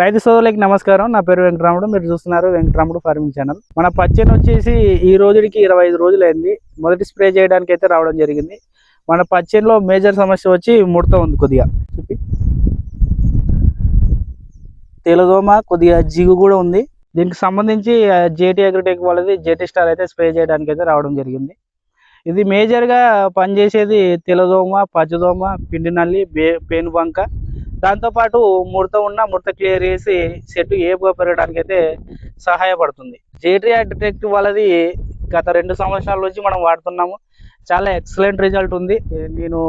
రైతు సోదరులకి నమస్కారం. నా పేరు వెంకటరాముడు. మీరు చూస్తున్నారు వెంకటరాముడు ఫార్మింగ్ ఛానల్. మన పచ్చెను వచ్చేసి ఈ రోజుకి 25 రోజులైంది. మొదటి స్ప్రే చేయడానికి అయితే రావడం జరిగింది. మన పచ్చెన్లో మేజర్ సమస్య వచ్చి ముడత ఉంది. కొద్దిగా తెల్లదోమ, కొద్దిగా జిగు కూడా ఉంది. దీనికి సంబంధించి జేటీ అగ్రిటెక్ వాళ్ళది జేటీ స్టార్ అయితే స్ప్రే చేయడానికి అయితే రావడం జరిగింది. ఇది మేజర్గా పనిచేసేది తెల్లదోమ, పచ్చదోమ, పిండి నల్లి, పేనుబంక, దాంతోపాటు ముడత క్లియర్ చేసి చెట్టు ఏపుగా పెరగడానికి అయితే సహాయపడుతుంది. జేటీ అగ్రిటెక్ వాళ్ళది గత 2 సంవత్సరాల నుంచి మనం వాడుతున్నాము. చాలా ఎక్సలెంట్ రిజల్ట్ ఉంది. నేను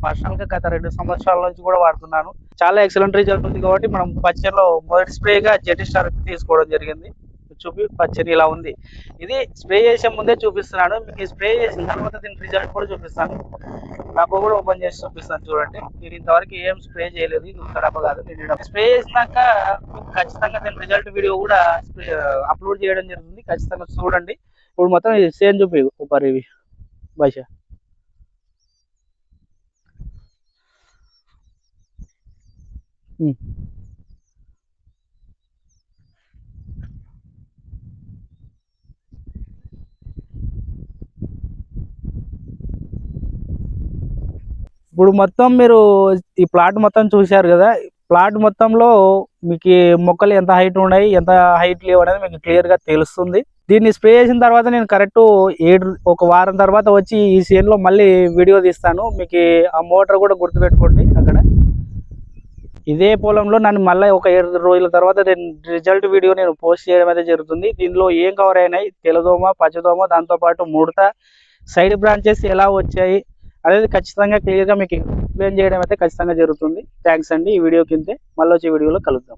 పర్సనల్గా గత 2 సంవత్సరాల నుంచి కూడా వాడుతున్నాను. చాలా ఎక్సలెంట్ రిజల్ట్ ఉంది కాబట్టి మనం పచ్చడిలో మొదటి స్ప్రేగా జెటీ స్టార్ తీసుకోవడం జరిగింది. పచ్చడి ఇలా ఉంది. ఇది స్ప్రే చేసే ముందే చూపిస్తున్నాను. మీకు స్ప్రే చేసిన తర్వాత దీని రిజల్ట్ కూడా చూపిస్తాను. నాకు కూడా ఓపెన్ చేసి చూపిస్తాను. చూడండి, నేను ఇంతవరకు ఏం స్ప్రే చేయలేదు. ఇది ఉత్తడప్ప కాదు. నేను స్ప్రే చేసినాక ఖచ్చితంగా దీని రిజల్ట్ వీడియో కూడా అప్లోడ్ చేయడం జరుగుతుంది. ఖచ్చితంగా చూడండి. ఇప్పుడు మొత్తం సేమ్ చూపి ऊपर ఇవి భాష ఇప్పుడు మొత్తం మీరు ఈ ప్లాట్ మొత్తం చూశారు కదా. ప్లాట్ మొత్తంలో మీకు మొక్కలు ఎంత హైట్ ఉన్నాయి, ఎంత హైట్ లేవు అనేది మీకు క్లియర్గా తెలుస్తుంది. దీన్ని స్ప్రే చేసిన తర్వాత నేను కరెక్ట్ ఒక వారం తర్వాత వచ్చి ఈ చేనులో మళ్ళీ వీడియో తీస్తాను. మీకు ఆ మోటార్ కూడా గుర్తుపెట్టుకోండి. అక్కడ ఇదే పొలంలో నన్ను మళ్ళీ ఒక 7 రోజుల తర్వాత రిజల్ట్ వీడియో నేను పోస్ట్ చేయడం అయితే జరుగుతుంది. దీనిలో ఏం కవర్ అయినాయి, తెల్లదోమ, పచ్చదోమ, దాంతోపాటు ముడత, సైడ్ బ్రాంచెస్ ఎలా వచ్చాయి అనేది ఖచ్చితంగా క్లియర్గా మీకు ఎక్స్ప్లెయిన్ చేయడం అయితే ఖచ్చితంగా జరుగుతుంది. థ్యాంక్స్ అండి. ఈ వీడియో కింద మళ్ళీ వచ్చే వీడియోలో కలుద్దాం.